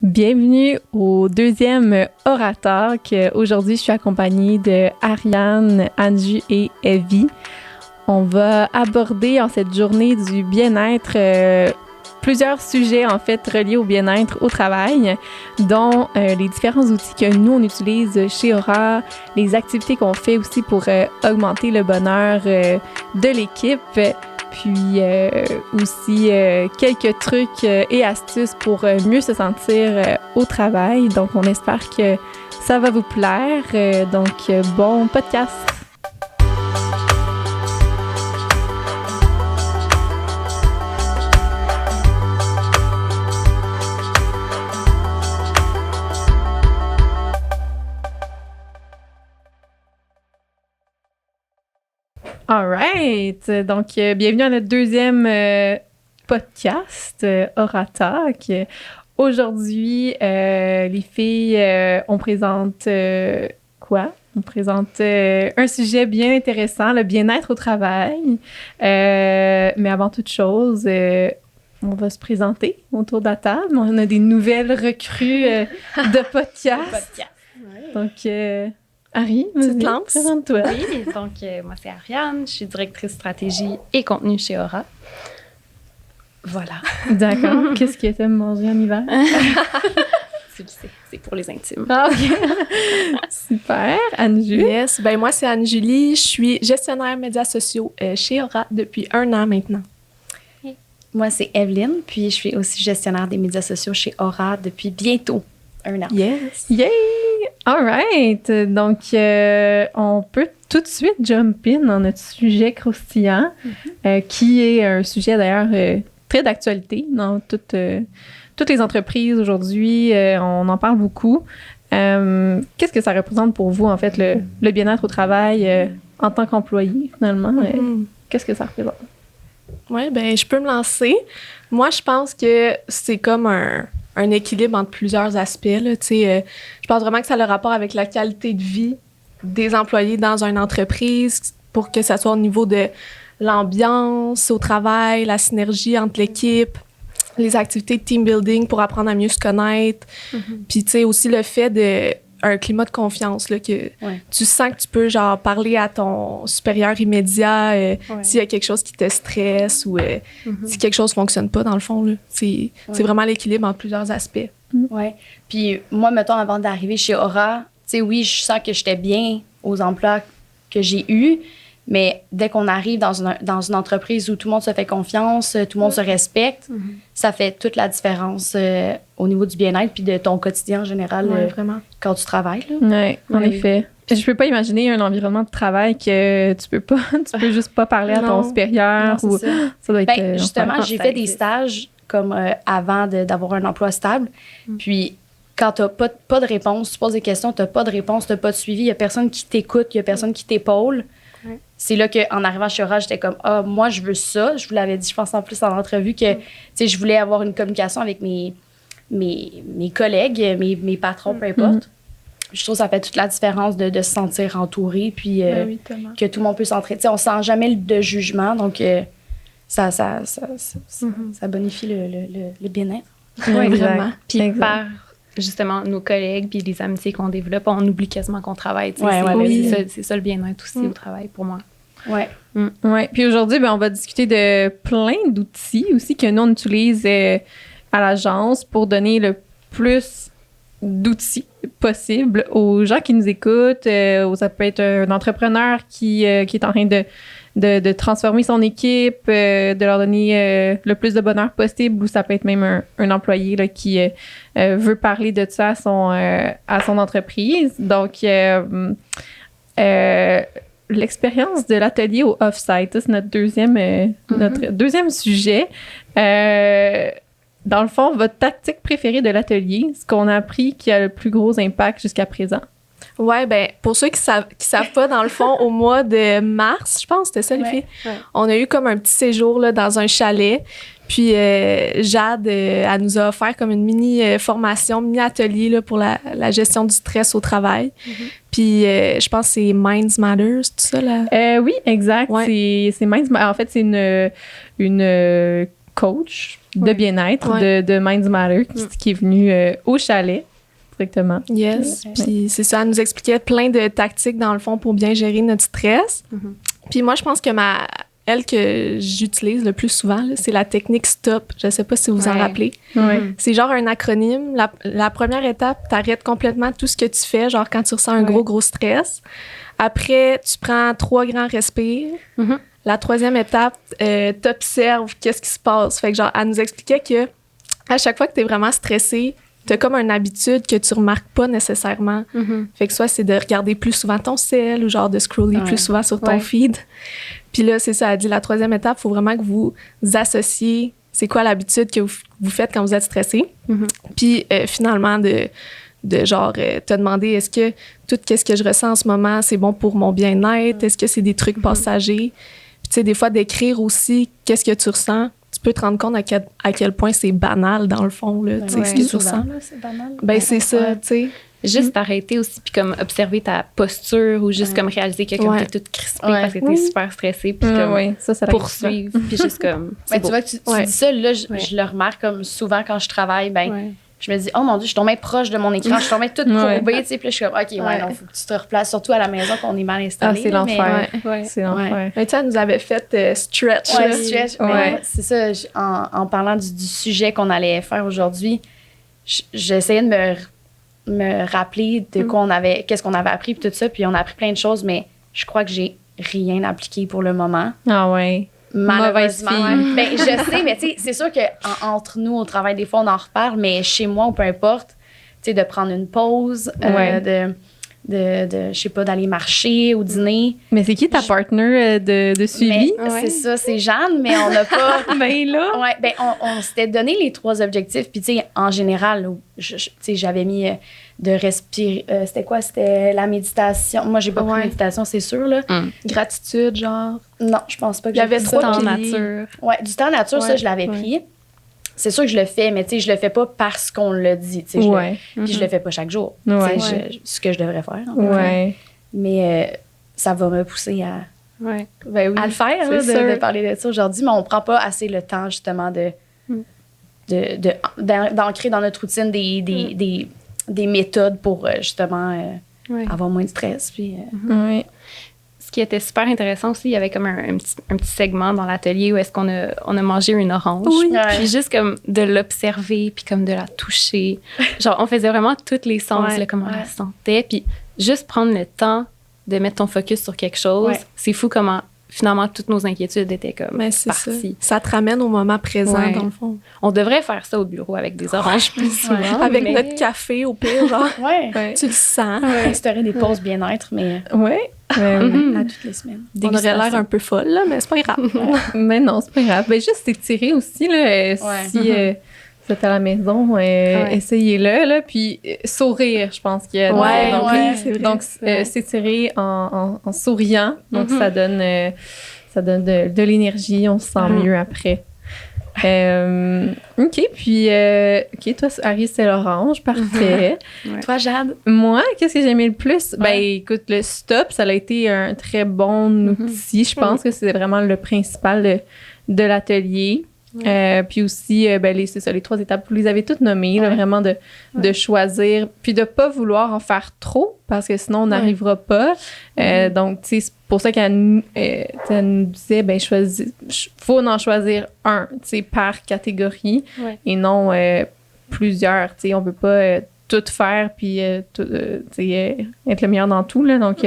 Bienvenue au deuxième Orateur. Aujourd'hui, je suis accompagnée de Ariane, Anju et Evie. On va aborder en cette journée du bien-être plusieurs sujets en fait reliés au bien-être au travail, dont les différents outils que nous on utilise chez Aura, les activités qu'on fait aussi pour augmenter le bonheur de l'équipe. Puis aussi quelques trucs et astuces pour mieux se sentir au travail. Donc, on espère que ça va vous plaire. Donc, bon podcast! All right! Donc, bienvenue à notre deuxième podcast, Oratalk. Aujourd'hui, les filles, on présente quoi? On présente un sujet bien intéressant, le bien-être au travail. Mais avant toute chose, on va se présenter autour de la table. On a des nouvelles recrues de podcast. Donc... Harry, présente-toi. Oui, donc moi c'est Ariane, je suis directrice stratégie et contenu chez Aura. Voilà. D'accord. Qu'est-ce que tu aimes manger en hiver? Tu le sais, c'est pour les intimes. Ah, OK. Super. Anju? Yes, ben moi c'est Anne-Julie, je suis gestionnaire médias sociaux chez Aura depuis 1 an maintenant. Moi c'est Evelyne, puis je suis aussi gestionnaire des médias sociaux chez Aura depuis bientôt 1 an. Yes. Yay! All right. Donc, on peut tout de suite jump in dans notre sujet croustillant, qui est un sujet d'ailleurs très d'actualité dans toutes les entreprises aujourd'hui. On en parle beaucoup. Qu'est-ce que ça représente pour vous, en fait, le bien-être au travail en tant qu'employé, finalement? Qu'est-ce que ça représente? Oui, ben je peux me lancer. Moi, je pense que c'est comme un équilibre entre plusieurs aspects. Là, je pense vraiment que ça a le rapport avec la qualité de vie des employés dans une entreprise pour que ça soit au niveau de l'ambiance au travail, la synergie entre l'équipe, les activités de team building pour apprendre à mieux se connaître. Puis, tu sais, aussi le fait d'un climat de confiance, là, que tu sens que tu peux, genre, parler à ton supérieur immédiat s'il y a quelque chose qui te stresse ou si quelque chose fonctionne pas, dans le fond, là. C'est vraiment l'équilibre en plusieurs aspects. Oui. Puis moi, mettons, avant d'arriver chez Aura, tu sais, oui, je sens que j'étais bien aux emplois que j'ai eus, mais dès qu'on arrive dans une entreprise où tout le monde se fait confiance, tout le monde se respecte, ça fait toute la différence au niveau du bien-être puis de ton quotidien en général vraiment. Quand tu travailles. Oui, en effet. Je peux pas imaginer un environnement de travail que tu peux juste pas parler à ton supérieur. Non, ou ça doit être justement, j'ai fait des stages comme avant d'avoir un emploi stable. Puis quand t'as pas de réponse, tu poses des questions, t'as pas de réponse, t'as pas de suivi, il y a personne qui t'écoute, il y a personne qui t'épaule. C'est là qu'en arrivant chez Aura, j'étais comme moi je veux ça. Je vous l'avais dit, je pense en plus en entrevue que je voulais avoir une communication avec mes collègues, mes patrons, peu importe. Je trouve que ça fait toute la différence de se sentir entouré, puis que tout le monde peut s'entraider. On sent jamais de jugement, donc ça bonifie le bien-être. Oui, vraiment. Puis par justement nos collègues puis les amitiés qu'on développe, on oublie quasiment qu'on travaille. C'est ça le bien-être aussi au travail pour moi. Ouais. Puis aujourd'hui, on va discuter de plein d'outils aussi que nous on utilise à l'agence pour donner le plus d'outils possibles aux gens qui nous écoutent. Ça peut être un entrepreneur qui est en train de transformer son équipe, de leur donner le plus de bonheur possible, ou ça peut être même un employé là, qui veut parler de ça à son entreprise. Donc, l'expérience de l'atelier au off-site, c'est notre deuxième sujet. Dans le fond, votre tactique préférée de l'atelier, ce qu'on a appris qui a le plus gros impact jusqu'à présent? Ouais, ben pour ceux qui savent pas, dans le fond, au mois de mars, je pense, c'était ça les filles, on a eu comme un petit séjour là, dans un chalet. Puis Jade, elle nous a offert comme une mini-formation, mini-atelier là, pour la gestion du stress au travail. Puis je pense que c'est Minds Matters, tout ça là? Oui, exact. Ouais. C'est Minds Matters. En fait, c'est une coach de Ouais. bien-être Ouais. de Minds Matter qui est venue au chalet directement. Yes. Ouais. Puis c'est ça, elle nous expliquait plein de tactiques, dans le fond, pour bien gérer notre stress. Mhm. Puis moi, je pense que elle que j'utilise le plus souvent, là, c'est la technique STOP. Je sais pas si vous en Ouais. rappelez. Ouais. C'est genre un acronyme. La première étape, t'arrêtes complètement tout ce que tu fais, genre quand tu ressens un Ouais. gros stress. Après, tu prends 3 grands respires. Mhm. La troisième étape, t'observes qu'est-ce qui se passe. Fait que genre, elle nous expliquait que à chaque fois que t'es vraiment stressé, t'as comme une habitude que tu remarques pas nécessairement. Mhm. Fait que soit c'est de regarder plus souvent ton cell ou genre de scroller Ouais. plus souvent sur ton Ouais. feed. Puis là, c'est ça, elle dit la troisième étape, il faut vraiment que vous associez c'est quoi l'habitude que vous faites quand vous êtes stressé. Mhm. Puis finalement, de genre te demander est-ce que tout ce que je ressens en ce moment, c'est bon pour mon bien-être? Est-ce que c'est des trucs passagers? Puis tu sais, des fois, d'écrire aussi qu'est-ce que tu ressens. Tu peux te rendre compte à quel point c'est banal, dans le fond, là, tu sais, ce que tu souvent, ressens. là, c'est banal. Ben, c'est ça, Ouais. tu sais. Juste t'arrêter aussi, puis comme observer ta posture ou juste comme réaliser que comme Ouais. t'es toute crispée Ouais. parce que t'es Oui. super stressée, puis comme Ouais, ça arrive poursuivre, puis juste comme. c'est Ben, beau. tu vois que tu Ouais. dis ça, là, je Ouais. le remarque comme souvent quand je travaille, ben, Ouais. je me dis, oh mon Dieu, je suis tombée proche de mon écran, je suis tombée toute Ouais. courbée, tu sais, puis là, je suis comme, OK, ouais, Ouais. non, faut que tu te replaces, surtout à la maison qu'on est mal Ah, installé. c'est là, mais- l'enfer. Ouais. C'est l'enfer. Mais tu sais, elle nous avait fait stretch. Ouais, là. stretch. Ouais. Mais c'est ça, en parlant du sujet qu'on allait faire aujourd'hui, j'essayais de me rappeler de quoi qu'est-ce qu'on avait appris, puis tout ça, puis on a appris plein de choses, mais je crois que j'ai rien appliqué pour le moment. Ah ouais. Malheureusement. Mauvaise fille. Ben, je sais, mais tu sais, c'est sûr que entre nous, au travail, des fois, on en reparle, mais chez moi, ou peu importe, tu sais, de prendre une pause, Ouais. je sais pas, d'aller marcher ou dîner. Mais c'est qui ta partner de suivi? Mais Ouais. c'est ça, c'est Jeanne, mais on n'a pas. Ben là. Ouais, ben on s'était donné les 3 objectifs. Puis, tu sais, en général, tu sais, j'avais mis de respirer. C'était quoi? C'était la méditation. Moi, j'ai pas pris Ouais. de méditation, c'est sûr, là. Gratitude, genre. Non, je pense pas que Il y avait j'ai pris 3 ça. en piliers. nature. Ouais, du temps nature, ça, Ouais, je l'avais ouais. pris. C'est sûr que je le fais, mais tu sais, je le fais pas parce qu'on l'a dit. Tu sais, Ouais. Puis je le fais pas chaque jour. Ouais. Tu sais, Ouais. ce que je devrais faire. en fait. Ouais. Mais ça va me pousser Ouais. Ben oui. à le faire, c'est là, sûr. de parler de ça aujourd'hui, mais on prend pas assez le temps, justement, d'ancrer dans notre routine des méthodes pour, justement, Ouais. avoir moins de stress. Puis, Ouais. Ce qui était super intéressant aussi, il y avait comme un petit segment dans l'atelier où est-ce qu'on a mangé une orange. Oui. Ouais. Puis juste comme de l'observer, puis comme de la toucher. Genre, on faisait vraiment tous les sens, Ouais. là, comme on Ouais. la sentait. Puis juste prendre le temps de mettre ton focus sur quelque chose. Ouais. C'est fou comment, finalement, toutes nos inquiétudes étaient comme Mais c'est ça. parties. Ça te ramène au moment présent, Ouais. dans le fond. On devrait faire ça au bureau avec des oranges plus souvent. Avec mais- notre café, au pire, genre. ouais. Ouais. Tu le sens. Instaurer des pauses bien-être, mais Ouais. Ben oui. Mhm. à toutes les semaines. On aurait l'air un peu folle, là, mais c'est pas grave. Mais non, c'est pas grave. Ben juste s'étirer aussi, là, Ouais. si vous êtes à la maison, essayez-le, là, puis sourire, je pense qu'il y a Ouais, donc, ouais, c'est vrai. donc Ouais. s'étirer en souriant, donc ça donne de l'énergie, on se sent mieux après. OK, puis OK, toi, Harry, c'est l'orange, parfait. Ouais. Toi, Jade? Moi, qu'est-ce que j'ai aimé le plus? Ben, Ouais. écoute, le stop, ça a été un très bon outil. Je pense que c'est vraiment le principal de l'atelier. Puis aussi, ben, c'est ça, les 3 étapes, vous les avez toutes nommées, là, Ouais. vraiment de choisir, puis de pas vouloir en faire trop, parce que sinon, on n'arrivera pas. Donc, tu sais, c'est pour ça qu'elle nous disait, ben, faut en choisir un, tu sais, par catégorie, Ouais. et non plusieurs, tu sais, on peut pas tout faire, puis tu sais, être le meilleur dans tout, là, donc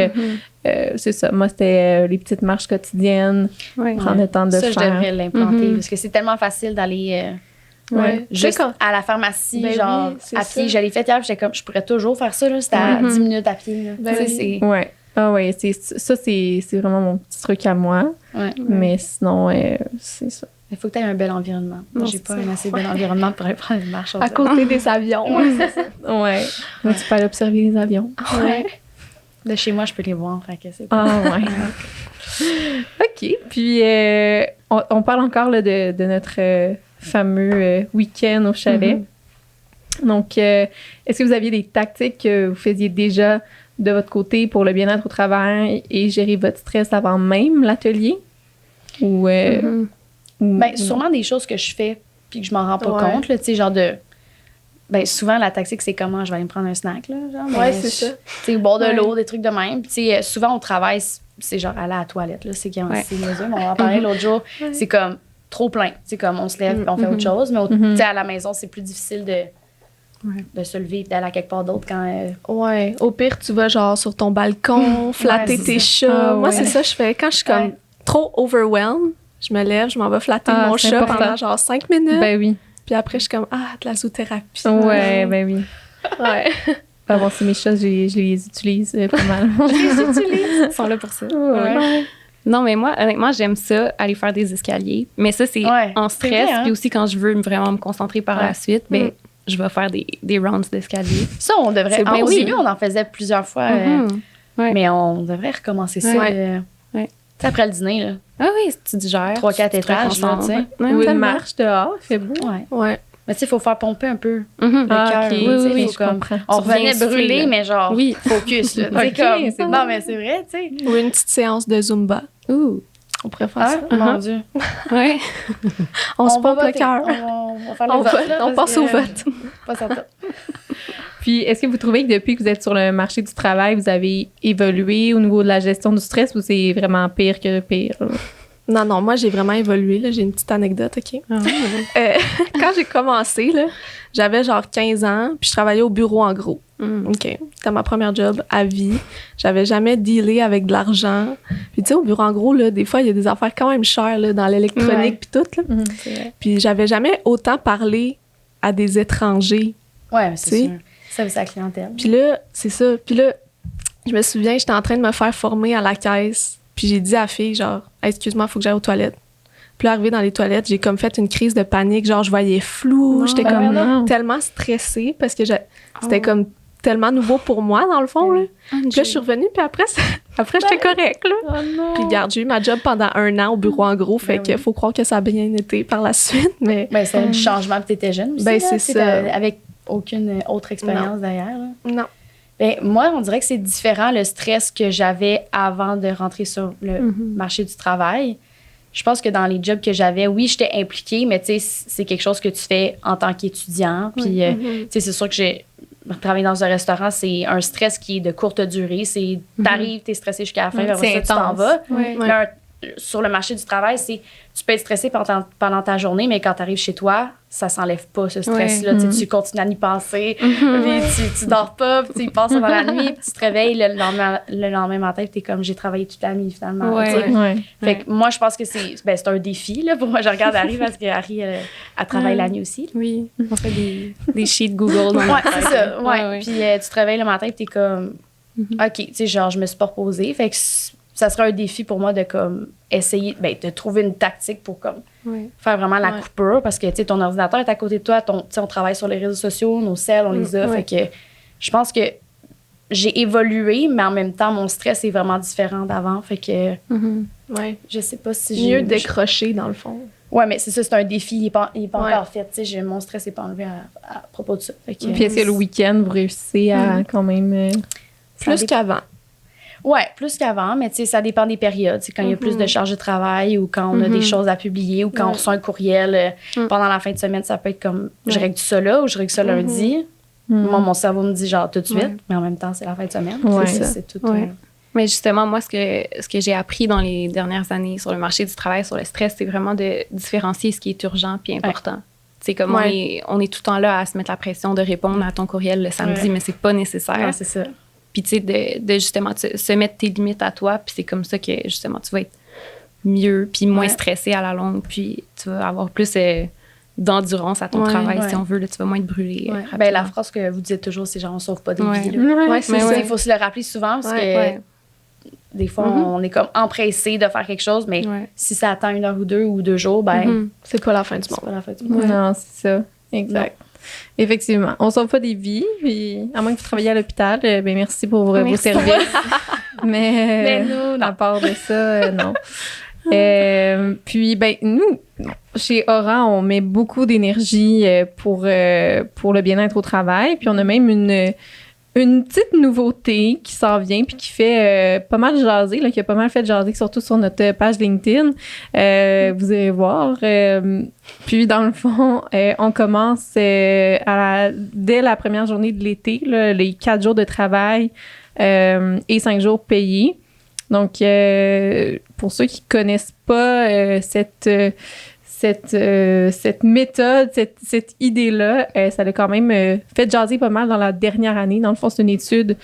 c'est ça. Moi, c'était les petites marches quotidiennes, Ouais. prendre le temps de Ça, je faire. devrais l'implanter, Mhm. parce que c'est tellement facile d'aller Ouais. juste Tu sais, à la pharmacie, Ben genre oui, c'est à pied. ça. Je l'ai fait hier, puis j'étais comme, je pourrais toujours faire ça, là, c'était à Mhm. 10 minutes à pied. Là. Ben Tu sais, oui. c'est... Ouais. Ah ouais, ça, c'est vraiment mon petit truc à moi. Ouais. Mais sinon, c'est ça. Il faut que tu aies un bel environnement. Moi, Non, j'ai c'est pas ça. un assez bel environnement pour aller prendre une marche. À côté des avions. Ouais. Moi, tu peux aller observer les avions. Ouais. De chez moi, je peux les voir, fait que c'est pas... Ah ouais. OK. Puis, on parle encore là, de notre fameux week-end au chalet. Donc, est-ce que vous aviez des tactiques que vous faisiez déjà de votre côté pour le bien-être au travail et gérer votre stress avant même l'atelier? Ou Ben, sûrement des choses que je fais puis que je m'en rends pas compte, là, tu sais, genre de... Ben, souvent, la tactique, c'est comment je vais aller me prendre un snack, là, genre. Ouais, c'est ça. Tu sais, boire de l'eau, des trucs de même. Puis, tu sais, souvent, au travail, c'est genre aller à la toilette, là, c'est mesure, mais on en parlait l'autre jour, c'est comme trop plein. C'est comme, on se lève puis on fait autre chose, mais tu sais, à la maison, c'est plus difficile de se lever et d'aller à quelque part d'autre quand... Ouais, au pire, tu vas genre sur ton balcon, flatter tes chats. Moi, c'est ça que je fais. Quand je suis comme trop overwhelmed, je me lève, je m'en vais flatter mon chat pendant genre 5 minutes. Ben oui. Puis après, je suis comme, de la zoothérapie. Ouais, ben oui. Ouais. Ben bon, c'est mes chats, je les utilise pas mal. Ils sont là pour ça. Ouais. Non, mais moi, honnêtement, j'aime ça, aller faire des escaliers. Mais ça, c'est en stress. C'est vrai, hein? Puis aussi, quand je veux vraiment me concentrer par la suite, ben, je vais faire des rounds d'escalier. Ça, on devrait... Au début, on en faisait plusieurs fois, mais on devrait recommencer ça. Tu sais, après le dîner, là. Ah oui, tu digères. 3-4 étages, là, tu sais. Ou une marche dehors, il fait beau. Ouais. Mais tu sais, il faut faire pomper un peu le cœur. OK. Oui, je comprends. On revenait brûler, mais genre, focus. Là, OK, non, mais c'est vrai, tu sais. Ou une petite séance de Zumba. Ouh. On pourrait faire ça. Mon Dieu. Ouais. On se pompe va le cœur. On va faire le vote. Là, on passe au vote. Pas certain. Puis, est-ce que vous trouvez que depuis que vous êtes sur le marché du travail, vous avez évolué au niveau de la gestion du stress ou c'est vraiment pire que pire? Là? Non, moi, j'ai vraiment évolué. Là. J'ai une petite anecdote, OK? Quand j'ai commencé, là, j'avais genre 15 ans, puis je travaillais au bureau en gros. OK. C'était ma première job à vie. J'avais jamais dealé avec de l'argent. Puis tu sais, au bureau en gros, là, des fois, il y a des affaires quand même chères là, dans l'électronique puis tout. Là. C'est vrai. Puis j'avais jamais autant parlé à des étrangers. Ouais, c'est sûr. Ça, c'est la clientèle. Puis là, c'est ça. Puis là, je me souviens, j'étais en train de me faire former à la caisse. Puis j'ai dit à la fille, genre, hey, excuse-moi, il faut que j'aille aux toilettes. Puis là, arrivée dans les toilettes, j'ai comme fait une crise de panique. Genre, je voyais flou. J'étais comme tellement stressée parce que c'était comme tellement nouveau pour moi, dans le fond. Là. Puis là, je suis revenue, puis après j'étais correcte. Là. Oh non! Puis regarde, j'ai eu ma job pendant 1 an au bureau en gros, fait qu'il faut croire que ça a bien été par la suite. Mais c'est du changement, puis t'étais jeune aussi. Ben, là, c'est ça. Avec aucune autre expérience derrière. Là. Non. Ben, moi, on dirait que c'est différent le stress que j'avais avant de rentrer sur le marché du travail. Je pense que dans les jobs que j'avais, oui, j'étais impliquée, mais tu sais, c'est quelque chose que tu fais en tant qu'étudiant. Puis, tu sais, c'est sûr que j'ai travaillé dans un restaurant, c'est un stress qui est de courte durée. C'est t'arrives, t'es stressé jusqu'à la fin, après ça, tu t'en vas. Là, sur le marché du travail, tu peux être stressé pendant ta journée, mais quand tu arrives chez toi, ça s'enlève pas, ce stress-là. Tu continues à y penser, puis tu dors pas, puis tu y passes pendant la nuit, puis tu te réveilles le lendemain matin, puis t'es comme, j'ai travaillé toute la nuit, finalement. Fait que moi, je pense que c'est un défi, là, pour moi. Je regarde Harry, parce que Harry, elle travaille la nuit aussi. Oui, on fait des sheets Google. C'est ça, Puis tu te réveilles le matin, puis t'es comme, OK, tu sais, genre, je me suis pas reposée. Fait que ça serait un défi pour moi de comme essayer de trouver une tactique pour comme faire vraiment la coupure parce que tu sais ton ordinateur est à côté de toi, on travaille sur les réseaux sociaux, nos celles, on les a, fait que je pense que j'ai évolué, mais en même temps mon stress est vraiment différent d'avant, fait que je sais pas si j'ai mieux décrocher dans le fond. Ouais, mais c'est ça, c'est un défi, il est pas encore fait, tu sais, mon stress n'est pas enlevé à propos de ça. Fait que, puis est-ce que le week-end vous réussissez à quand même plus qu'avant? Ouais, plus qu'avant, mais tu sais, ça dépend des périodes. C'est quand il y a plus de charges de travail ou quand on a des choses à publier ou quand on reçoit un courriel pendant la fin de semaine, ça peut être comme je règle ça là ou je règle ça lundi. Moi, mon cerveau me dit genre tout de suite, mais en même temps, c'est la fin de semaine. C'est tout. Mais justement, moi, ce que j'ai appris dans les dernières années sur le marché du travail, sur le stress, c'est vraiment de différencier ce qui est urgent puis important. C'est comme on est tout le temps là à se mettre la pression de répondre à ton courriel le samedi, mais c'est pas nécessaire. Ouais, c'est ça. Puis, tu sais, de justement se mettre tes limites à toi. Puis, c'est comme ça que, justement, tu vas être mieux, puis moins stressé à la longue. Puis, tu vas avoir plus d'endurance à ton travail, si on veut. Là, tu vas moins te brûler. Ben, la phrase que vous dites toujours, c'est genre, on sauve pas des vies. C'est ça. Il faut se le rappeler souvent parce que des fois, on est comme empressé de faire quelque chose, mais si ça attend 1 heure ou 2 ou 2 jours, ben, c'est pas la fin du monde. C'est pas la fin du monde. Non, c'est ça. Exact. Non. Effectivement. On ne sauve pas des vies, puis à moins que vous travailliez à l'hôpital, ben merci pour vos services. mais nous, à part de ça, non. Puis, ben nous, chez Aura, on met beaucoup d'énergie pour le bien-être au travail, puis on a même une petite nouveauté qui s'en vient puis qui fait pas mal jaser, là, qui a pas mal fait jaser, surtout sur notre page LinkedIn. Vous irez voir. Puis, dans le fond, on commence dès la première journée de l'été, là, les 4 jours de travail et 5 jours payés. Donc, pour ceux qui connaissent pas cette méthode, cette idée-là, ça a quand même fait jaser pas mal dans la dernière année. Dans le fond, c'est une étude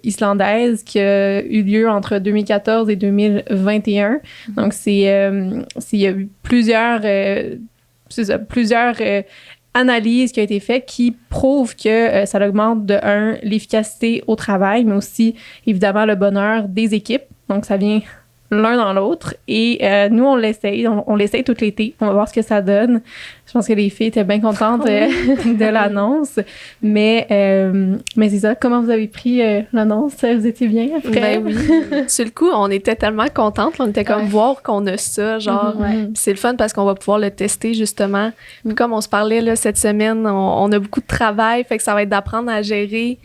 islandaise qui a eu lieu entre 2014 et 2021. Donc, il y a eu plusieurs analyses qui ont été faites qui prouvent que ça augmente de l'efficacité au travail, mais aussi, évidemment, le bonheur des équipes. Donc, ça vient l'un dans l'autre. Et nous, on l'essaye. On l'essaye tout l'été. On va voir ce que ça donne. Je pense que les filles étaient bien contentes de l'annonce. Mais c'est ça. Comment vous avez pris l'annonce? Vous étiez bien après? Ben oui. Sur le coup, on était tellement contentes. On était comme voir qu'on a ça. Genre, c'est le fun parce qu'on va pouvoir le tester, justement. Puis comme on se parlait là, cette semaine, on a beaucoup de travail. Fait que ça va être d'apprendre à gérer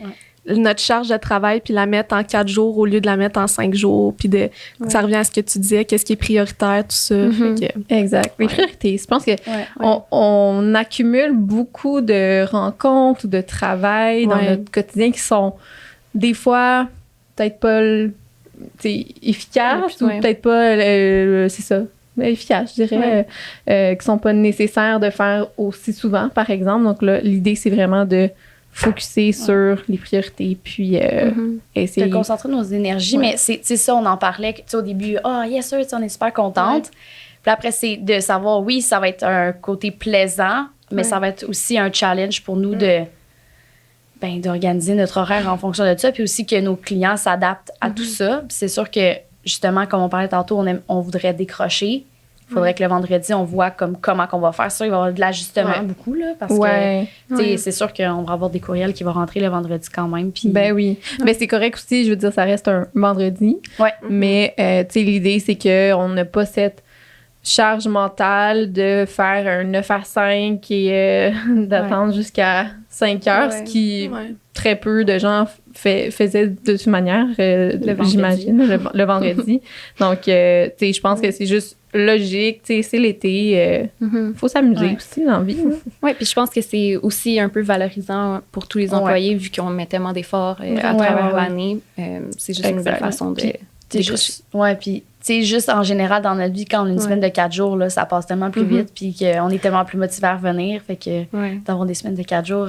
notre charge de travail puis la mettre en 4 jours au lieu de la mettre en 5 jours. Puis ça revient à ce que tu disais, qu'est-ce qui est prioritaire, tout ça. Exact. Les priorités. Je pense que on accumule beaucoup de rencontres ou de travail dans notre quotidien qui sont des fois peut-être pas efficaces ou peut-être pas, c'est ça, efficaces, je dirais, qui sont pas nécessaires de faire aussi souvent, par exemple. Donc là, l'idée, c'est vraiment de focusser sur les priorités, puis essayer de concentrer nos énergies. Mais c'est ça, on en parlait au début. Yes sir, on est super contente. Puis après, c'est de savoir, oui, ça va être un côté plaisant, mais ça va être aussi un challenge pour nous d'organiser notre horaire en fonction de ça, puis aussi que nos clients s'adaptent à tout ça. Puis c'est sûr que, justement, comme on parlait tantôt, on voudrait décrocher. Il faudrait que le vendredi, on voit comment qu'on va faire ça. Il va y avoir de l'ajustement beaucoup, là, parce que c'est sûr qu'on va avoir des courriels qui vont rentrer le vendredi quand même. Puis... Ben oui. Mais c'est correct aussi, je veux dire, ça reste un vendredi. Mais, l'idée, c'est qu'on n'a pas cette charge mentale de faire un 9 à 5 et d'attendre jusqu'à 5 heures, ce qui très peu de gens faisaient de toute manière, j'imagine, le vendredi. Donc, je pense que c'est juste logique, c'est l'été, faut s'amuser aussi dans la vie. Oui, puis je pense que c'est aussi un peu valorisant pour tous les employés vu qu'on met tellement d'efforts à travers l'année. C'est juste une belle façon de... Puis juste en général dans notre vie, quand on a une semaine de 4 jours, là, ça passe tellement plus vite, puis qu'on est tellement plus motivé à revenir. Fait que d'avoir des semaines de 4 jours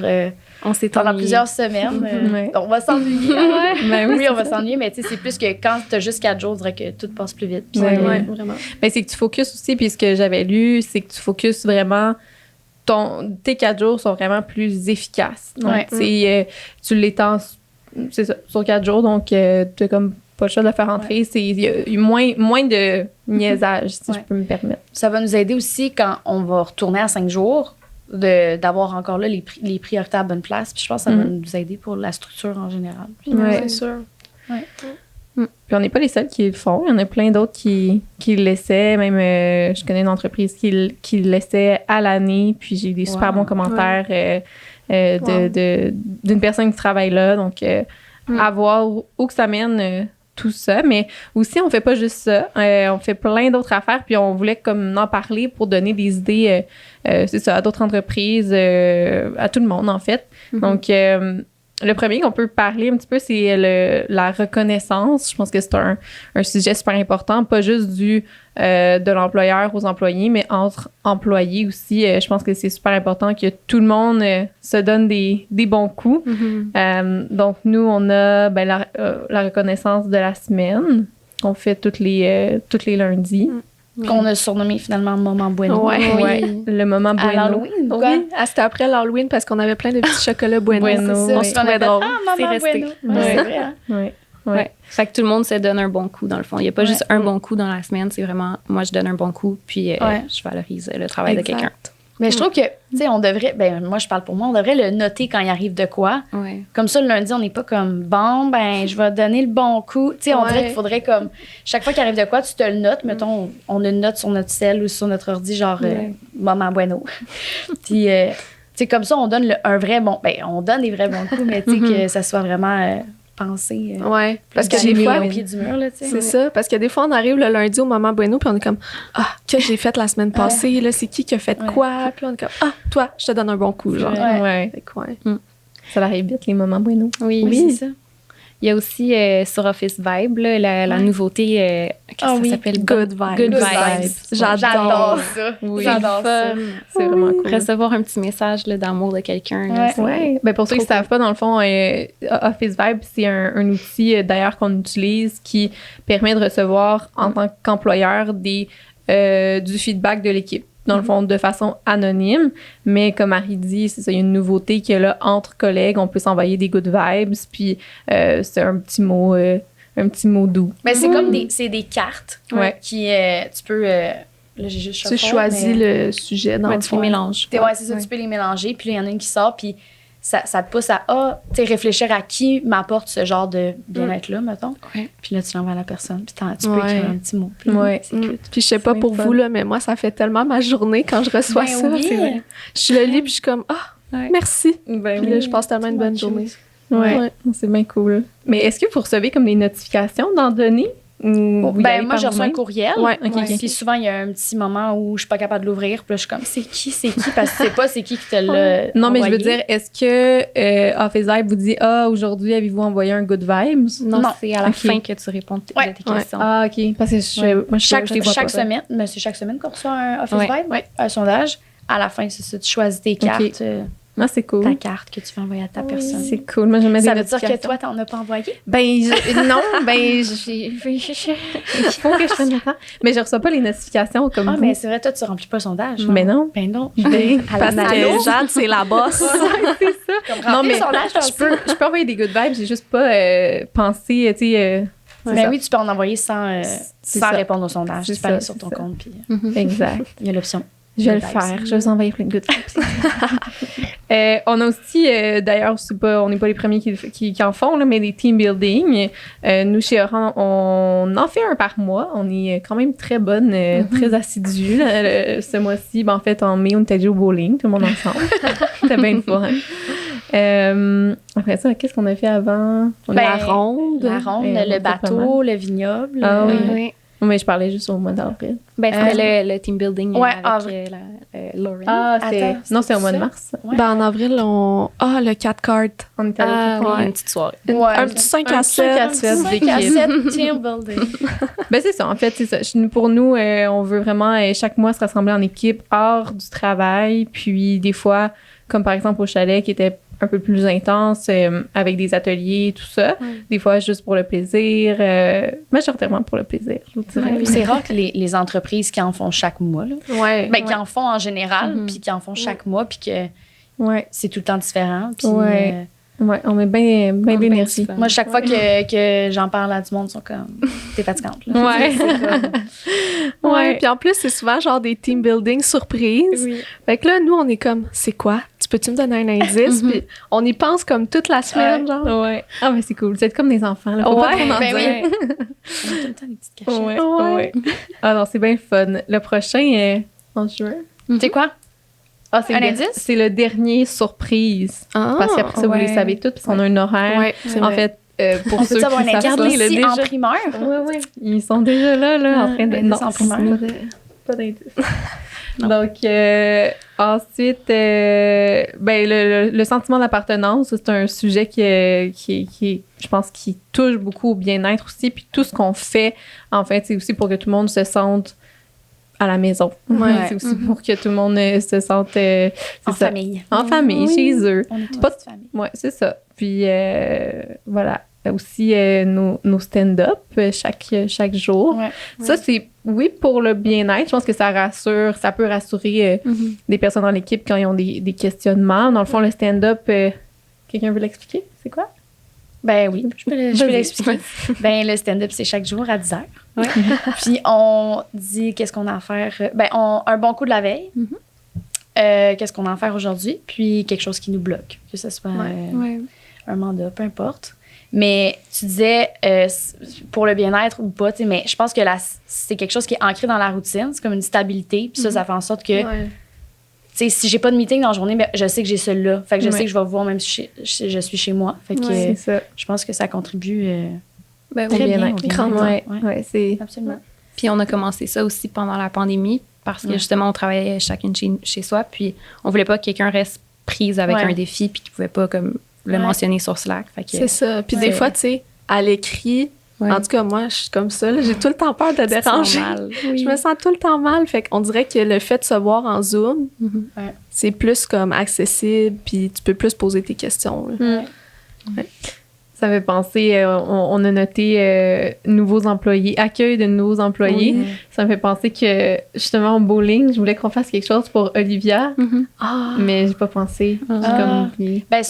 on s'est pendant plusieurs semaines, on va s'ennuyer. Oui, on va s'ennuyer, mais c'est plus que quand tu as juste 4 jours, je dirais que tout passe plus vite. Puis vraiment. Mais c'est que tu focuses aussi, puis ce que j'avais lu, c'est que tu focuses vraiment. Tes 4 jours sont vraiment plus efficaces. Donc, tu l'étends, c'est ça, sur 4 jours, donc tu es comme pas le choix de le faire entrer. Il y a moins de niaisage, si je peux me permettre. Ça va nous aider aussi quand on va retourner à 5 jours, d'avoir encore là les priorités à bonne place. Puis je pense que ça va nous aider pour la structure en général. C'est sûr. Puis on n'est pas les seuls qui le font. Il y en a plein d'autres qui le laissaient. Même, je connais une entreprise qui le laissait à l'année. Puis j'ai eu des super bons commentaires d'une personne qui travaille là. Donc, à voir où que ça mène tout ça. Mais aussi, on fait pas juste ça. On fait plein d'autres affaires. Puis on voulait comme en parler pour donner des idées, c'est ça, à d'autres entreprises, à tout le monde, en fait. Donc, le premier qu'on peut parler un petit peu, c'est la reconnaissance. Je pense que c'est un sujet super important, pas juste de l'employeur aux employés, mais entre employés aussi. Je pense que c'est super important que tout le monde se donne des bons coups. Donc, nous, on a la reconnaissance de la semaine qu'on fait tous les lundis. Qu'on a surnommé finalement Moment Bueno. Le Moment Bueno. À l'Halloween. C'était après l'Halloween parce qu'on avait plein de petits chocolats Bueno. On se trouvait drôle. C'est resté. C'est vrai, hein? Fait que tout le monde se donne un bon coup, dans le fond. Il n'y a pas juste un bon coup dans la semaine. C'est vraiment, moi, je donne un bon coup, puis je valorise le travail de quelqu'un. Mais je trouve que, tu sais, on devrait, moi, je parle pour moi, on devrait le noter quand il arrive de quoi. Comme ça, le lundi, on n'est pas comme, je vais donner le bon coup. Tu sais, on dirait qu'il faudrait comme, chaque fois qu'il arrive de quoi, tu te le notes. Mettons, on a une note sur notre cell ou sur notre ordi, genre, Moment Bueno. Puis sais, comme ça, on donne on donne des vrais bons coups, mais tu sais, que ça soit vraiment pensé. Ouais, parce que des des fois, au pied du mur, là, tu sais. c'est ça, parce que des fois, on arrive le lundi au moment bueno, puis on est comme, que j'ai fait la semaine passée, là, c'est qui a fait quoi? Puis là, on est comme, toi, je te donne un bon coup, genre. Ouais. Fait que, Ça arrive vite, les moments bueno. Oui, c'est ça. Il y a aussi sur Office Vibe, là, la nouveauté, qu'est-ce que ça s'appelle? Good Vibes. Good Vibes. J'adore ça. Oui. J'adore ça. C'est vraiment cool. Recevoir un petit message là, d'amour de quelqu'un. là, c'est- Ouais. Ben, pour ceux qui ne savent pas, dans le fond, Office Vibe, c'est un outil d'ailleurs qu'on utilise qui permet de recevoir en tant qu'employeur du feedback de l'équipe. Dans le fond, de façon anonyme. Mais comme Marie dit, c'est ça, il y a une nouveauté qu'il y a là entre collègues. On peut s'envoyer des good vibes. Puis c'est un petit mot doux. Mais c'est comme des cartes Ouais. qui, tu peux... là, j'ai juste Tu choisis le sujet dans le tu fond. les mélanges. Ouais, c'est ça, tu peux les mélanger. Puis là, il y en a une qui sort, puis ça te pousse à réfléchir à qui m'apporte ce genre de bien-être-là, mettons. Ouais. Puis là, tu l'envoies à la personne, puis tu peux écrire un petit mot. Puis Ouais. c'est cute. Puis je sais pas C'est pour fun. vous, là, mais moi, ça fait tellement ma journée quand je reçois Ben ça. oui. C'est vrai. Je le lis, puis je suis comme, Ouais. merci. Ben Puis là, je passe tellement une bonne cute. journée. Ouais. C'est bien cool. Mais est-ce que vous recevez comme des notifications dans données? Ou vous y allez Moi, par je reçois un vous-même? courriel. Ouais, ok, ok. Puis souvent, il y a un petit moment où je suis pas capable de l'ouvrir. Puis là, je suis comme, c'est qui? Parce que c'est pas c'est qui te l'a Non, mais je veux envoyé. dire, est-ce que Office Vibe vous dit aujourd'hui, avez-vous envoyé un good vibes? Non, Non. c'est à la Ok. fin que tu réponds à tes questions. Ah, OK. Parce que moi, je les vois Chaque pas. semaine, mais c'est chaque semaine qu'on reçoit un Office Ouais. Vibe, un sondage. À la fin, c'est ça, tu choisis tes cartes, Ah, c'est cool. ta carte que tu veux envoyer à ta personne. C'est cool. Moi, j'aimais des Ça veut dire que notifications. toi, t'en as pas envoyé? Non, il faut que je prenne le temps. Mais je reçois pas les notifications comme Ah, vous. mais c'est vrai, toi, tu remplis pas le sondage. Mais non. Ben non. Ben, Parce que Jade, c'est la bosse. c'est ça. Comme Non, remplir mais le sondage, toi je aussi. peux envoyer des good vibes. J'ai juste pas pensé, tu sais... c'est Mais ça. oui, tu peux en envoyer sans C'est sans ça. répondre au sondage. C'est Tu peux aller ça, sur ton c'est ça. compte, puis Exact. il y a l'option. Je vais le Good vibes. faire. Je vais vous envoyer plein de good vibes. On a aussi, d'ailleurs, on n'est pas les premiers qui en font, là, mais des team building. Nous, chez Oran, on en fait un par mois. On est quand même très bonne, très assidus. Là, ce mois-ci, en fait, en mai, on était allé au bowling, tout le monde ensemble. C'était bien le fun. Après ça, qu'est-ce qu'on a fait avant? La ronde. La ronde, Ouais, on a le fait pas bateau, le vignoble. Ah oui. Oui. Mais je parlais juste au mois d'avril. Ben, c'était le team building Ouais, avec Lauren. Ah, Attends, non, c'est au c'est mois de ça? mars. Ouais. Ben, en avril, le 4 cartes. On était allé Ah, au oui, ouais. une petite soirée. Ouais, Un petit 5 à 7. 5 à 7 5 à 7 team building. Ben c'est ça, en fait, c'est ça. Pour nous, on veut vraiment chaque mois se rassembler en équipe hors du travail. Puis des fois, comme par exemple au chalet qui était un peu plus intense avec des ateliers, tout ça. Des fois, juste pour le plaisir. Majoritairement pour le plaisir, je vous dirais. Puis c'est rare que les entreprises qui en font chaque mois, là, Ouais. qui en font en général, puis qui en font chaque mois, puis que Ouais, c'est tout le temps différent. Puis, Ouais. ouais, on met bien d'énergie. du fun. moi, chaque fois que j'en parle à du monde, ils sont comme t'es fatigante. Là. Ouais. C'est comme- Ouais. Puis en plus, c'est souvent genre des team building surprises. Oui. Fait que là, nous, on est comme, c'est quoi? Tu peux-tu me donner un indice? Puis on y pense comme toute la semaine, genre. Ouais. Ah, mais c'est cool. Vous êtes comme des enfants, là. Faut pas Ouais, trop en ben dire. oui. On a tout le temps des petites cachettes. Ouais, Ouais. ouais. Ah non, c'est bien fun. Le prochain est en juin. Tu sais quoi? Ah, c'est Un le- indice? C'est le dernier surprise. Ah, Parce qu'après ça, vous les savez toutes, parce qu'on a un horaire. Ouais, c'est En vrai. fait, pour On ceux peut qui avoir un savent indice pas, ici là, en déjà- primeur? Ouais. Ils sont déjà là, en train de... l'indice en primaire. Pas d'indice. Donc, ensuite, le sentiment d'appartenance, c'est un sujet qui je pense, qui touche beaucoup au bien-être aussi. Puis tout ce qu'on fait, en fait, c'est aussi pour que tout le monde se sente à la maison. Ouais. C'est aussi pour que tout le monde se sente... c'est En ça. famille. En famille, Oui. chez eux. On est une Pas- petite famille. Ouais, c'est ça. Puis voilà. Aussi nos stand-up chaque jour. Ouais. Ça, c'est, oui, pour le bien-être. Je pense que ça rassure, ça peut rassurer des personnes dans l'équipe quand ils ont des questionnements. Dans le fond, le stand-up, quelqu'un veut l'expliquer? C'est quoi? Ben oui, je peux Vas-y. l'expliquer. Ben le stand-up, c'est chaque jour à 10h. Puis on dit qu'est-ce qu'on a à faire. Un bon coup de la veille. Qu'est-ce qu'on a à faire aujourd'hui. Puis quelque chose qui nous bloque. Que ce soit un mandat, peu importe. Mais tu disais pour le bien-être ou pas, tu sais, mais je pense que c'est quelque chose qui est ancré dans la routine. C'est comme une stabilité. Puis ça fait en sorte que Ouais. sais, si j'ai pas de meeting dans la journée, ben, je sais que j'ai celui-là. Fait que je sais Ouais. que je vais vous voir même si je suis chez moi. Fait que C'est ça. je pense que ça contribue Ben Au oui. très bien bien-être. au bien-être. Grandement. Ouais. Ouais, c'est... Absolument. Puis on a commencé ça aussi pendant la pandémie parce que justement, on travaillait chacune chez soi. Puis on voulait pas que quelqu'un reste prise avec Ouais. un défi puis qu'il pouvait pas comme le mentionner sur Slack. Fait que, C'est ça. Puis des fois, tu sais, à l'écrit, ouais. en tout cas, moi, je suis comme ça. Là, j'ai tout le temps peur de déranger. mal. Je me sens tout le temps mal. Fait qu'on dirait que le fait de se voir en Zoom, Ouais. c'est plus comme accessible, puis tu peux plus poser tes questions. Là. Ça fait penser, on a noté nouveaux employés, accueil de nouveaux employés. Oui. Ça me fait penser que, justement, au bowling, je voulais qu'on fasse quelque chose pour Olivia, Ah! mais j'ai pas pensé. J'ai Ah. comme oublié. Ben,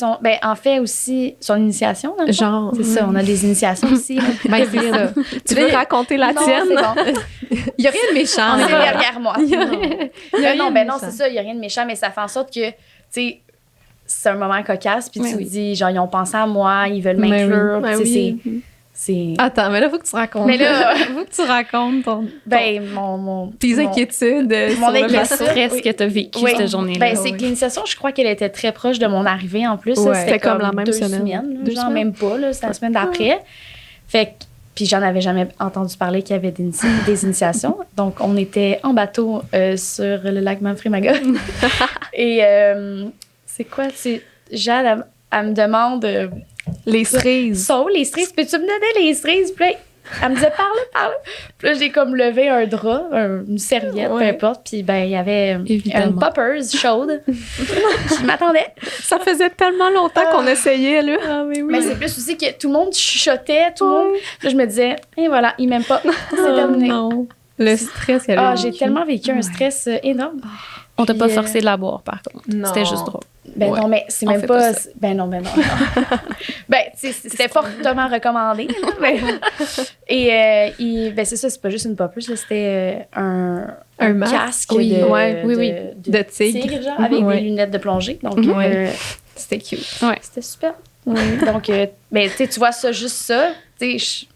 en fait aussi, son initiation, dans le fond. Genre, C'est ça, on a des initiations aussi. là. ben c'est ça. Tu veux raconter la Non, tienne? c'est bon. Il y a rien de méchant. On est là. derrière moi. Il y a rien Non, de ben non, méchant. c'est ça, il n'y a rien de méchant, mais ça fait en sorte que, tu sais, c'est un moment cocasse, puis Oui, tu te oui. dis, genre, ils ont pensé à moi, ils veulent Mais m'inclure, oui. tu sais, Ben oui. c'est... Attends, mais là, faut que tu racontes. Mais là- faut que tu racontes Ben, tes mon- inquiétudes. mon sur le inquiétude. bateau. stress Oui. que tu as vécu Oui. cette journée-là. Ben, c'est oui. que l'initiation, je crois qu'elle était très proche de mon arrivée en plus. Ouais. Ça, C'était comme la même 2 semaine. là, 2 genre semaines? même pas, là, c'était la semaine d'après. Fait que, puis j'en avais jamais entendu parler qu'il y avait des initiations. Donc, on était en bateau sur le lac Manfremaga. Et c'est quoi? Jade, elle me demande Les cerises. sont où les cerises? Peux-tu me donner les cerises? Puis là, elle me disait parle. Puis là, j'ai comme levé un drap, une serviette, peu importe. Puis ben, il y avait Évidemment. une poppers chaude qui m'attendait. Ça faisait tellement longtemps qu'on essayait, là. Ah, mais oui. Mais c'est plus aussi que tout le monde chuchotait, tout le monde. Là, je me disais, et voilà, il m'aime pas. C'est terminé. non. Le stress qu'elle a J'ai vécu. tellement vécu un stress énorme. On t'a pas Puis, forcé de la boire, par contre. Non. C'était juste drôle. Ben Ouais. non, mais c'est On même fait pas. pas ça. Ben non. Ben, tu sais, c'était fortement recommandé. Mais- et ben c'est ça, c'est pas juste une poppers, là, c'était Un masque, casque oui. de, Ouais, oui. De tigre. genre, avec Ouais. des lunettes de plongée. Donc, Ouais. C'était cute. c'était super. Donc, ben, tu vois ça, juste ça, tu sais,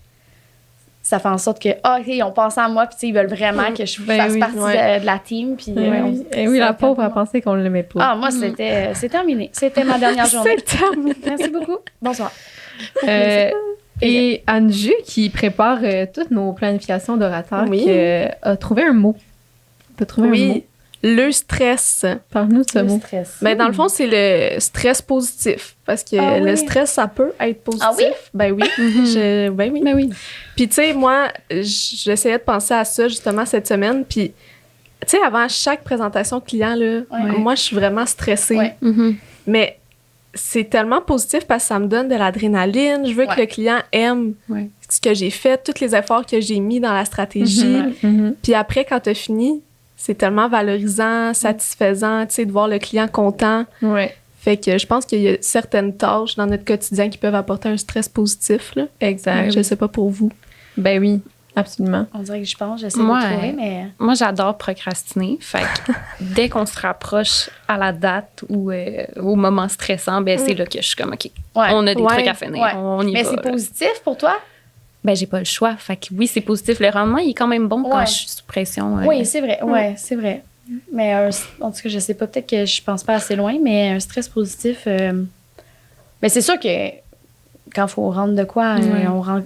ça fait en sorte que, OK, ils ont pensé à moi, puis tu sais, ils veulent vraiment que je Ben fasse oui, partie ouais. de la team. Puis, Oui, Eh oui, ça la fait pauvre, elle vraiment- pensait qu'on l'aimait pas. Ah, moi, c'est terminé. C'était ma dernière journée. C'est terminé. Merci beaucoup. Bonsoir. Et Anju, qui prépare toutes nos planifications d'orateurs, Oui. qui a trouvé un mot. On peut trouver un mot. Oui, le stress. Parle-nous de ce Le mot. stress. Mais dans le fond, c'est le stress positif. Parce que Ah le oui. stress, ça peut être positif. Ah oui? Ben oui. Ben oui. Ben oui. Puis, tu sais, moi, j'essayais de penser à ça justement cette semaine. Puis, tu sais, avant chaque présentation client, là, Ouais. moi, je suis vraiment stressée. Ouais. Mais c'est tellement positif parce que ça me donne de l'adrénaline. Je veux que Ouais. le client aime Ouais. ce que j'ai fait, tous les efforts que j'ai mis dans la stratégie. Mhm. Puis après, quand tu as fini, c'est tellement valorisant, satisfaisant, tu sais, de voir le client content. Ouais, Fait que je pense qu'il y a certaines tâches dans notre quotidien qui peuvent apporter un stress positif, là. exact. Je sais pas pour vous. Ben oui, absolument. On dirait que je pense, j'essaie Moi, de trouver, mais... Moi, j'adore procrastiner. Fait que dès qu'on se rapproche à la date ou au moment stressant, ben c'est là que je suis comme, OK, Ouais. on a des Ouais. trucs à finir. Ouais. On y Mais va. c'est positif pour toi? Ben, j'ai pas le choix. Fait que oui, c'est positif. Le rendement, il est quand même bon quand Ouais. je suis sous pression. Oui, c'est vrai. Ouais, c'est vrai. Mais en tout cas, je sais pas, peut-être que je pense pas assez loin, mais un stress positif... mais c'est sûr que quand il faut rendre de quoi,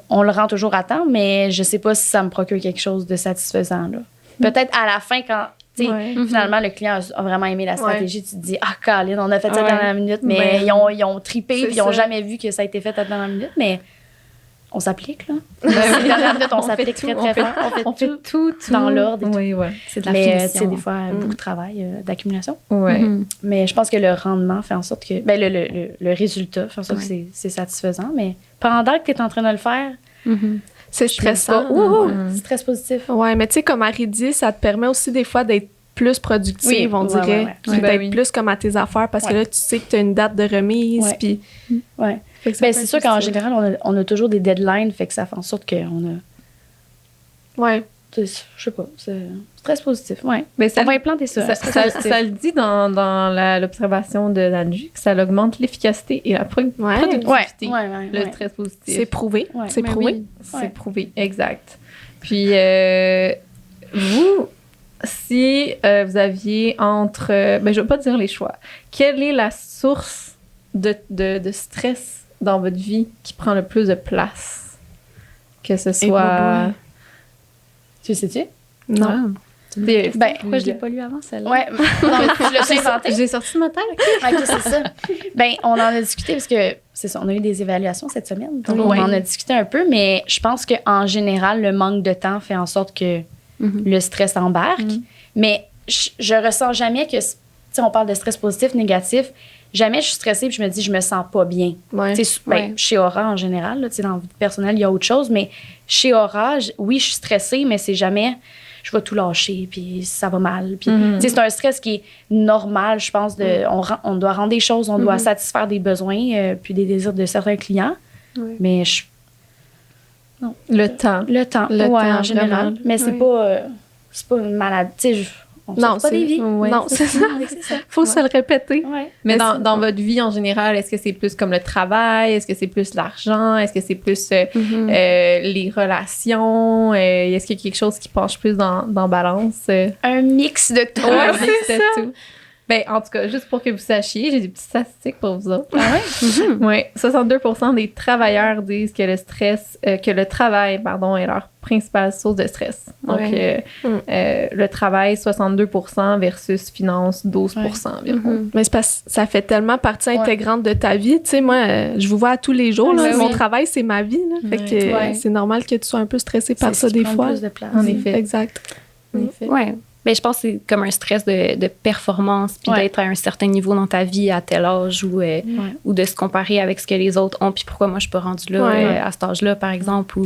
on le rend toujours à temps, mais je sais pas si ça me procure quelque chose de satisfaisant. Là. Peut-être à la fin, quand tu sais, Ouais. finalement le client a vraiment aimé la stratégie, tu te dis, ah, Colin, on a fait ça Ouais. dans la minute, mais Ben, ils ont trippé, c'est puis ils ont ça. jamais vu que ça a été fait dans la minute, mais on s'applique, là. Dans la dernière minute, on s'applique très, très fort. On fait tout dans l'ordre et tout. Oui, ouais. C'est de la Mais tu finition. sais, des fois, beaucoup de travail, d'accumulation. Ouais. Mhm. Mais je pense que le rendement fait en sorte que. Ben, le résultat fait en sorte que c'est satisfaisant. Mais pendant que tu es en train de le faire, Mhm. C'est je pense stressant. pas. Ouh, Mhm. stress positif. Ouais, mais tu sais, comme Harry dit, ça te permet aussi des fois d'être plus productive, Oui, on ouais, dirait. ouais. Puis Ouais. d'être Ben oui. plus comme à tes affaires parce que Ouais. là, tu sais que tu as une date de remise. Ouais. Puis, Ouais. fait que ça Ben, peut c'est être sûr qu'en positif. général, on a toujours des deadlines, fait que ça fait en sorte qu'on a. Ouais. Je sais pas. C'est stress positif. Ouais. Ben, ça, On va implanter ça. ça, stress ça- positif. ça le dit dans l'observation de Anju que ça augmente l'efficacité et la productivité. Ouais, ouais, Le ouais. stress positif. C'est prouvé. Ouais. C'est Mais prouvé. oui. C'est Ouais. prouvé, exact. Puis, vous, si vous aviez entre... je ne vais pas dire les choix. Quelle est la source de stress dans votre vie qui prend le plus de place? Que ce soit... Tu sais-tu? Non. Pourquoi je l'ai pas lu avant, celle-là? Ouais, non, mais tu l'as inventé. J'ai sorti ce matin. OK, c'est ça. On en a discuté parce que, c'est ça, on a eu des évaluations cette semaine. Donc, on en a discuté un peu, mais je pense qu'en général, le manque de temps fait en sorte que le stress embarque. Mais je ressens jamais que, tu sais, on parle de stress positif, négatif. Jamais je suis stressée et je me dis, je me sens pas bien. Ouais. Chez Aura, en général, là, dans la vie personnelle, il y a autre chose, mais chez Aura, oui, je suis stressée, mais c'est jamais... je vais tout lâcher, puis ça va mal. Puis, c'est un stress qui est normal, je pense. On doit rendre des choses, on doit satisfaire des besoins, puis des désirs de certains clients. Mais non. Le temps, en général. vraiment. Mais c'est pas une maladie. Tu sais, on sauve pas des vies. Non, c'est ça. Faut se le répéter. Ouais. Mais dans votre vie en général, est-ce que c'est plus comme le travail? Est-ce que c'est plus l'argent? Est-ce que c'est plus les relations? Est-ce qu'il y a quelque chose qui penche plus dans balance? Un mix de tout. Ouais, c'est tout. En tout cas, juste pour que vous sachiez, j'ai des petites statistiques pour vous autres. Ah ouais? 62% des travailleurs disent que le travail, est leur principale source de stress. Donc, le travail, 62% versus finance, 12% environ. Mais c'est parce que ça fait tellement partie intégrante de ta vie. Tu sais, moi, je vous vois tous les jours. Là, mon travail, c'est ma vie. Là. Fait que c'est normal que tu sois un peu stressé par ça des fois. Plus de place. En effet. Exact. En effet. Ouais. Mais je pense que c'est comme un stress de performance, puis d'être à un certain niveau dans ta vie à tel âge ou de se comparer avec ce que les autres ont, puis pourquoi moi je suis pas rendue là à cet âge-là, par exemple.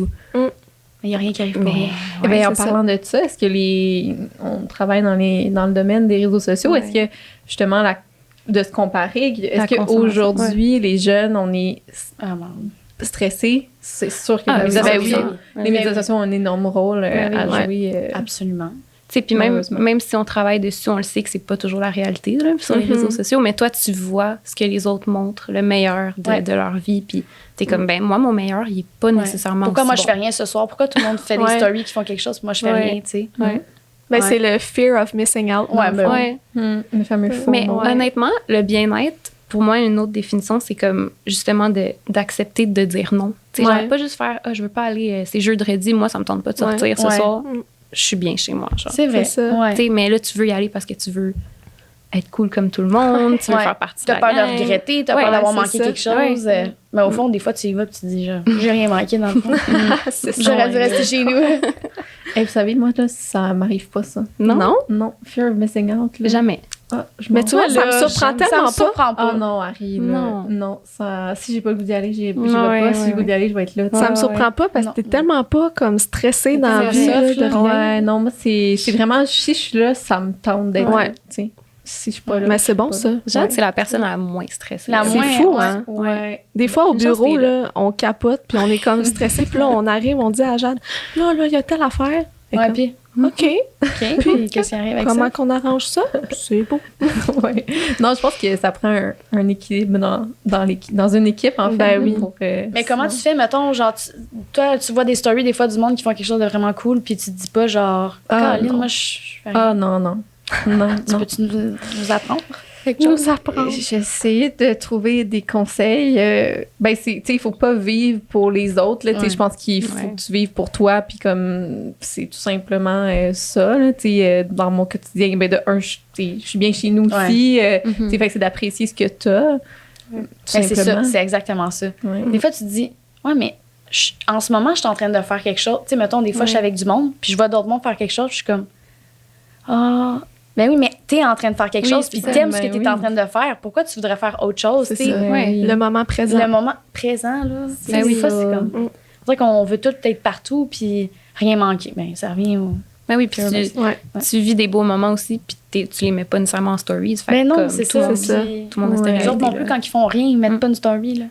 Il n'y a rien qui arrive pour rien. En parlant de ça, est-ce que on travaille dans le domaine des réseaux sociaux, est-ce que justement de se comparer, est-ce qu'aujourd'hui les jeunes, on est stressés? C'est sûr que les médias sociaux ont un énorme rôle à jouer. Absolument. Puis même si on travaille dessus, on le sait que c'est pas toujours la réalité là, sur les réseaux sociaux, mais toi, tu vois ce que les autres montrent, le meilleur de leur vie, puis t'es comme, moi, mon meilleur, il est pas nécessairement Pourquoi moi, je bon. fais rien ce soir? Pourquoi tout le monde fait des stories qui font quelque chose, moi, je fais rien, tu sais? C'est le fear of missing out. Le fameux faux. Mais honnêtement, le bien-être, pour moi, une autre définition, c'est comme justement d'accepter de dire non. Tu sais, genre, pas juste faire, je veux pas aller, c'est jeudi, moi, ça me tente pas de sortir ce soir. Je suis bien chez moi. Genre. C'est vrai. Ça. Mais là, tu veux y aller parce que tu veux être cool comme tout le monde, tu veux faire partie de la gang. T'as peur de regretter, t'as peur d'avoir manqué quelque chose. Mais au fond, des fois, tu y vas et tu te dis, j'ai rien manqué dans le fond. J'aurais dû rester chez nous. Vous savez, moi, là, ça m'arrive pas, ça. Non? Non. Fear of missing out. Là. Jamais. Mais tu vois, ça me surprend tellement pas. Ah non, Harry, non. Ça, si j'ai pas le goût d'y aller, j'y vais pas. Si j'ai le goût d'y aller, je vais être là. Ça me surprend pas parce que t'es tellement pas comme stressée dans la vie. Non, moi, c'est vraiment, si je suis là, ça me tente d'être là. Si je suis pas là. Mais c'est bon, ça. Genre, c'est la personne la moins stressée. C'est fou, hein? Des fois, au bureau, là, on capote, puis on est comme stressé, puis là, on arrive, on dit à Jade, là, il y a telle affaire. Puis... OK. Puis qu'est-ce qui arrive avec comment qu'on arrange ça? C'est beau. Non, je pense que ça prend un équilibre dans une équipe, en fait. Oui. Mais comment tu fais, mettons, genre, toi, tu vois des stories des fois du monde qui font quelque chose de vraiment cool, puis tu te dis pas, genre, Caroline, moi, je fais rien. Non. Peux-tu nous apprendre? J'ai essayé de trouver des conseils. Il faut pas vivre pour les autres. Je pense qu'il faut que tu vives pour toi. Puis comme c'est tout simplement ça. Là, dans mon quotidien, je suis bien chez nous aussi. Fait que c'est d'apprécier ce que tu as. C'est ça, c'est exactement ça. Des fois, tu te dis, mais en ce moment, je suis en train de faire quelque chose. Tu sais, mettons, des fois, je suis avec du monde, puis je vois d'autres mondes faire quelque chose, je suis comme, ben oui, mais t'es en train de faire quelque chose, puis t'aimes ce que t'es en train de faire. Pourquoi tu voudrais faire autre chose? C'est ça. Le moment présent. Le moment présent, là. Des fois, c'est comme... C'est vrai qu'on veut tout être partout, puis rien manquer. Ben, ça revient au... Ben oui, puis tu vis des beaux moments aussi, puis tu les mets pas nécessairement en stories. Ben non, c'est ça. Tout le monde est les autres non plus, quand ils font rien, ils mettent pas une story, là.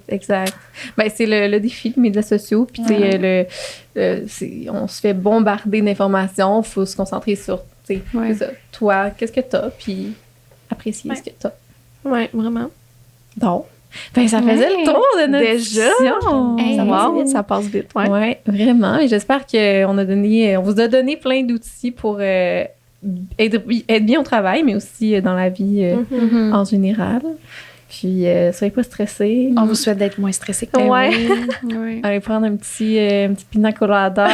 Exact. Ben, c'est le défi des médias sociaux. Puis, on se fait bombarder d'informations. Il faut se concentrer sur ça. Toi, qu'est-ce que t'as? Puis, apprécier ce que t'as. Oui, vraiment. Donc, Ben, ça faisait le tour de notre Déjà? discussion. Hey, Ça passe Wow, vite. ça passe vite. Ouais. Ouais, vraiment. Et j'espère qu'on vous a donné plein d'outils pour être bien au travail, mais aussi dans la vie Mhm. en général. Puis, soyez pas stressés. On vous souhaite d'être moins stressé que Ben Ouais. oui. Ouais. Allez prendre un petit pina colada.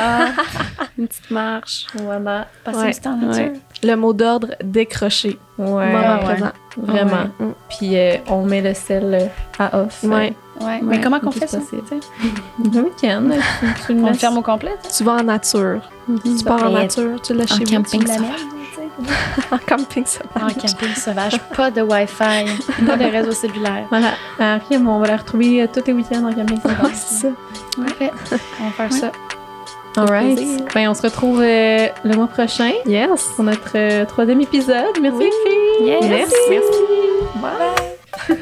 Une petite marche. Voilà. passer Ouais. du temps en nature. Le mot d'ordre, décrocher. Ouais, Moment ouais. présent. vraiment. Ouais. Puis, on met le sel à off. Ouais. Ouais. Mais comment qu'on le fait plus ça? possible. tu sais? Le week-end, tu le On mets le ferme au complet? tu sais? Tu vas en nature. Tu pars en Mais nature, tu l'as chez vous. camping. Tu l'amènes, tu sais? En camping, ça va. En camping sauvage, pas de Wi-Fi, pas de réseau cellulaire. Voilà. Après, on va la retrouver tous les week-ends en camping. Ouais, c'est ça. Parfait. On va faire ça. All right. plaisir. Ben, on se retrouve le mois prochain Yes. pour notre 3e épisode. Merci, Oui. les filles. Yes. Merci. Bye.